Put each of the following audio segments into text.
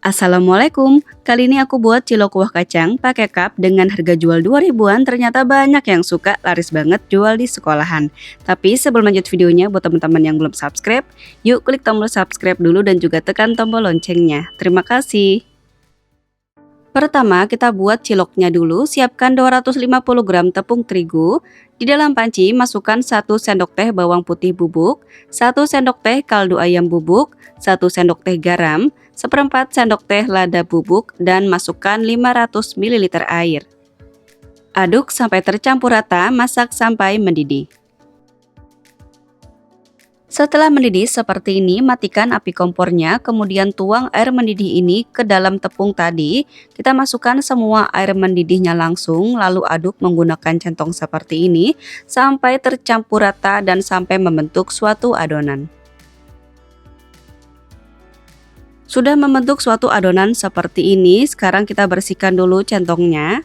Assalamualaikum, kali ini aku buat cilok kuah kacang pakai cup dengan harga jual 2 ribuan. Ternyata banyak yang suka, laris banget jual di sekolahan. Tapi sebelum lanjut videonya, buat teman-teman yang belum subscribe, yuk klik tombol subscribe dulu dan juga tekan tombol loncengnya. Terima kasih. Pertama, kita buat ciloknya dulu. Siapkan 250 gram tepung terigu. Di dalam panci, masukkan 1 sendok teh bawang putih bubuk, 1 sendok teh kaldu ayam bubuk, 1 sendok teh garam, seperempat sendok teh lada bubuk, dan masukkan 500 ml air. Aduk sampai tercampur rata, masak sampai mendidih. Setelah mendidih seperti ini, matikan api kompornya, kemudian tuang air mendidih ini ke dalam tepung tadi. Kita masukkan semua air mendidihnya langsung, lalu aduk menggunakan centong seperti ini, sampai tercampur rata dan sampai membentuk suatu adonan. Sudah membentuk suatu adonan seperti ini, sekarang kita bersihkan dulu centongnya.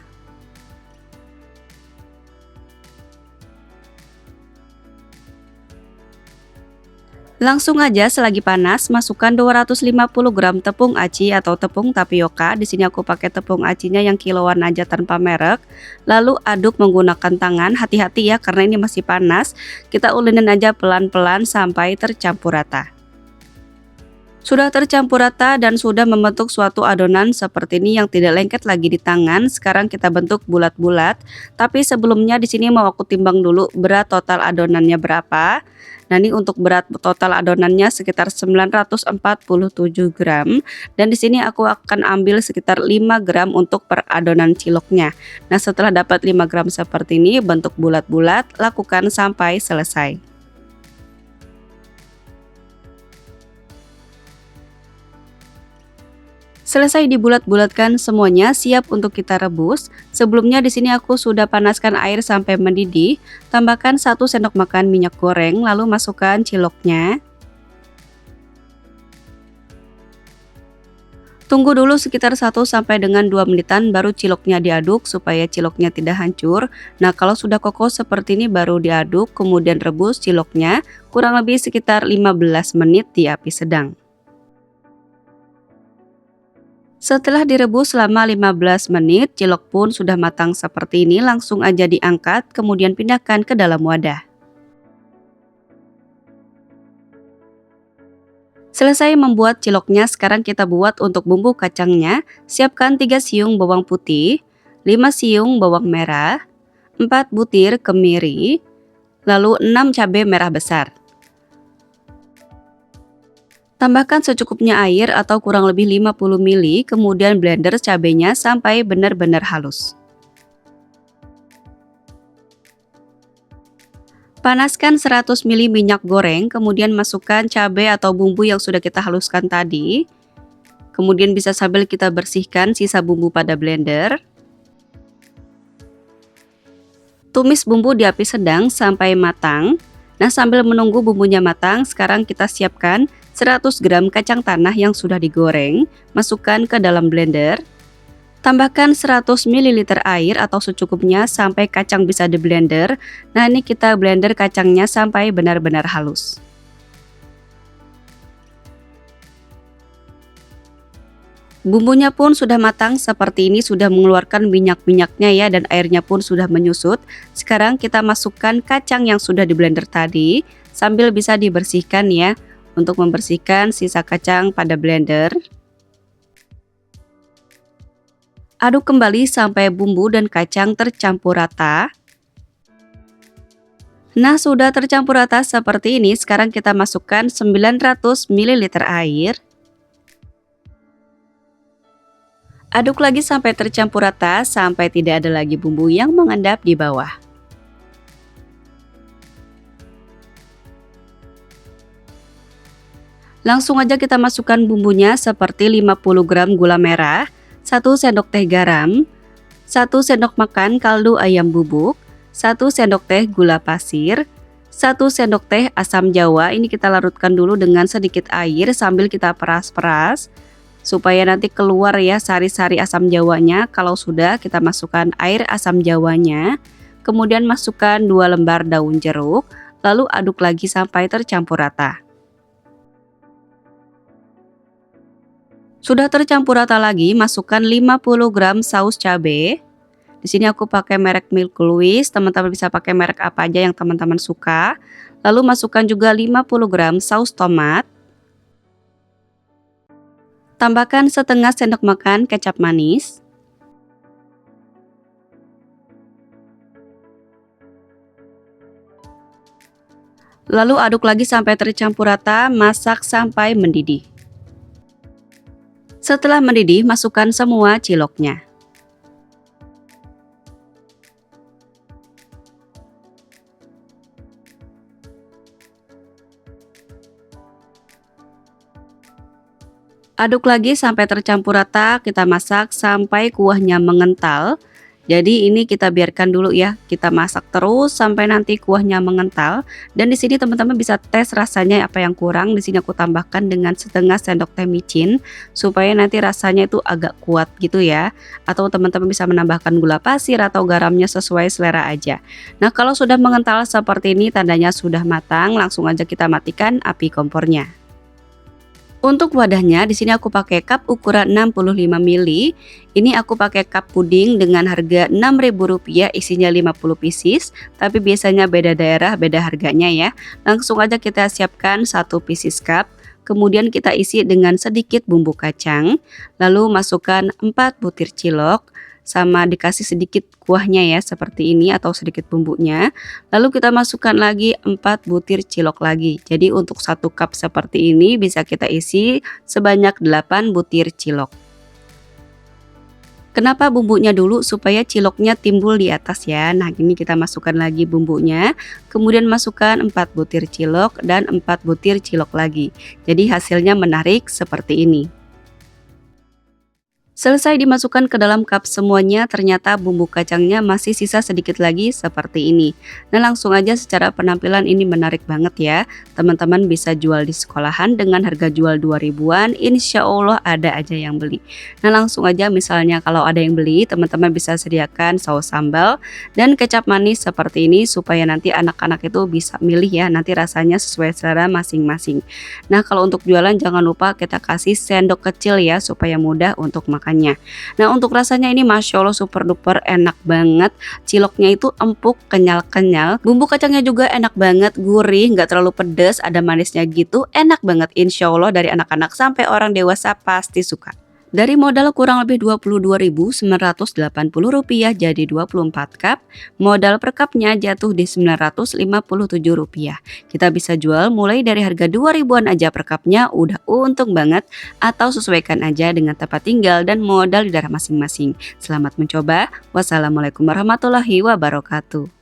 Langsung aja selagi panas, masukkan 250 gram tepung aci atau tepung tapioka. Di sini aku pakai tepung acinya yang kiloan aja tanpa merek. Lalu aduk menggunakan tangan, hati-hati ya karena ini masih panas. Kita ulinin aja pelan-pelan sampai tercampur rata. Sudah tercampur rata dan sudah membentuk suatu adonan seperti ini yang tidak lengket lagi di tangan. Sekarang kita bentuk bulat-bulat. Tapi sebelumnya di sini mau aku timbang dulu berat total adonannya berapa. Nah, ini untuk berat total adonannya sekitar 947 gram. Dan di sini aku akan ambil sekitar 5 gram untuk per adonan ciloknya. Nah, setelah dapat 5 gram seperti ini, bentuk bulat-bulat, lakukan sampai selesai. Selesai dibulat-bulatkan semuanya, siap untuk kita rebus. Sebelumnya di sini aku sudah panaskan air sampai mendidih. Tambahkan 1 sendok makan minyak goreng, lalu masukkan ciloknya. Tunggu dulu sekitar 1 sampai dengan 2 menitan baru ciloknya diaduk supaya ciloknya tidak hancur. Nah, kalau sudah kokoh seperti ini baru diaduk, kemudian rebus ciloknya kurang lebih sekitar 15 menit di api sedang. Setelah direbus selama 15 menit, cilok pun sudah matang seperti ini. Langsung aja diangkat, kemudian pindahkan ke dalam wadah. Selesai membuat ciloknya, sekarang kita buat untuk bumbu kacangnya. Siapkan 3 siung bawang putih, 5 siung bawang merah, 4 butir kemiri, lalu 6 cabai merah besar. Tambahkan secukupnya air atau kurang lebih 50 ml, kemudian blender cabenya sampai benar-benar halus. Panaskan 100 ml minyak goreng, kemudian masukkan cabai atau bumbu yang sudah kita haluskan tadi. Kemudian bisa sambil kita bersihkan sisa bumbu pada blender. Tumis bumbu di api sedang sampai matang. Nah, sambil menunggu bumbunya matang, sekarang kita siapkan 100 gram kacang tanah yang sudah digoreng, masukkan ke dalam blender. Tambahkan 100 ml air atau secukupnya sampai kacang bisa di blender. Nah, ini kita blender kacangnya sampai benar-benar halus. Bumbunya pun sudah matang seperti ini, sudah mengeluarkan minyak-minyaknya ya, dan airnya pun sudah menyusut. Sekarang kita masukkan kacang yang sudah di blender tadi, sambil bisa dibersihkan ya, untuk membersihkan sisa kacang pada blender. Aduk kembali sampai bumbu dan kacang tercampur rata. Nah, sudah tercampur rata seperti ini. Sekarang kita masukkan 900 ml air. Aduk lagi sampai tercampur rata, sampai tidak ada lagi bumbu yang mengendap di bawah. Langsung aja kita masukkan bumbunya seperti 50 gram gula merah, 1 sendok teh garam, 1 sendok makan kaldu ayam bubuk, 1 sendok teh gula pasir, 1 sendok teh asam jawa. Ini kita larutkan dulu dengan sedikit air sambil kita peras-peras supaya nanti keluar ya sari-sari asam jawanya. Kalau sudah, kita masukkan air asam jawanya, kemudian masukkan 2 lembar daun jeruk, lalu aduk lagi sampai tercampur rata. Sudah tercampur rata lagi, masukkan 50 gram saus cabai. Di sini aku pakai merek Milk Louis, teman-teman bisa pakai merek apa aja yang teman-teman suka. Lalu masukkan juga 50 gram saus tomat. Tambahkan setengah sendok makan kecap manis. Lalu aduk lagi sampai tercampur rata, masak sampai mendidih. Setelah mendidih, masukkan semua ciloknya. Aduk lagi sampai tercampur rata, kita masak sampai kuahnya mengental. Jadi ini kita biarkan dulu ya, kita masak terus sampai nanti kuahnya mengental. Dan di sini teman-teman bisa tes rasanya apa yang kurang. Di sini aku tambahkan dengan setengah sendok teh micin supaya nanti rasanya itu agak kuat gitu ya. Atau teman-teman bisa menambahkan gula pasir atau garamnya sesuai selera aja. Nah, kalau sudah mengental seperti ini tandanya sudah matang, langsung aja kita matikan api kompornya. Untuk wadahnya di sini aku pakai cup ukuran 65 ml. Ini aku pakai cup puding dengan harga Rp6.000, isinya 50 pieces, tapi biasanya beda daerah beda harganya ya. Langsung aja kita siapkan 1 pieces cup. Kemudian kita isi dengan sedikit bumbu kacang, lalu masukkan 4 butir cilok sama dikasih sedikit kuahnya ya seperti ini atau sedikit bumbunya. Lalu kita masukkan lagi 4 butir cilok lagi. Jadi untuk 1 cup seperti ini bisa kita isi sebanyak 8 butir cilok. Kenapa bumbunya dulu? Supaya ciloknya timbul di atas ya. Nah, ini kita masukkan lagi bumbunya. Kemudian masukkan 4 butir cilok dan 4 butir cilok lagi. Jadi hasilnya menarik seperti ini. Selesai dimasukkan ke dalam cup semuanya, ternyata bumbu kacangnya masih sisa sedikit lagi seperti ini. Nah, langsung aja secara penampilan ini menarik banget ya. Teman-teman bisa jual di sekolahan dengan harga jual 2000-an, insya Allah ada aja yang beli. Nah, langsung aja misalnya kalau ada yang beli, teman-teman bisa sediakan saus sambal dan kecap manis seperti ini supaya nanti anak-anak itu bisa milih ya, nanti rasanya sesuai selera masing-masing. Nah, kalau untuk jualan jangan lupa kita kasih sendok kecil ya supaya mudah untuk makan. Nah, untuk rasanya ini Masya Allah super duper enak banget. Ciloknya itu empuk, kenyal-kenyal. Bumbu kacangnya juga enak banget, gurih, nggak terlalu pedas, ada manisnya gitu. Enak banget, insya Allah dari anak-anak sampai orang dewasa pasti suka. Dari modal kurang lebih Rp22.980 jadi 24 cup, modal per cupnya jatuh di Rp957. Kita bisa jual mulai dari harga 2000-an aja per cupnya, udah untung banget. Atau sesuaikan aja dengan tempat tinggal dan modal di daerah masing-masing. Selamat mencoba. Wassalamualaikum warahmatullahi wabarakatuh.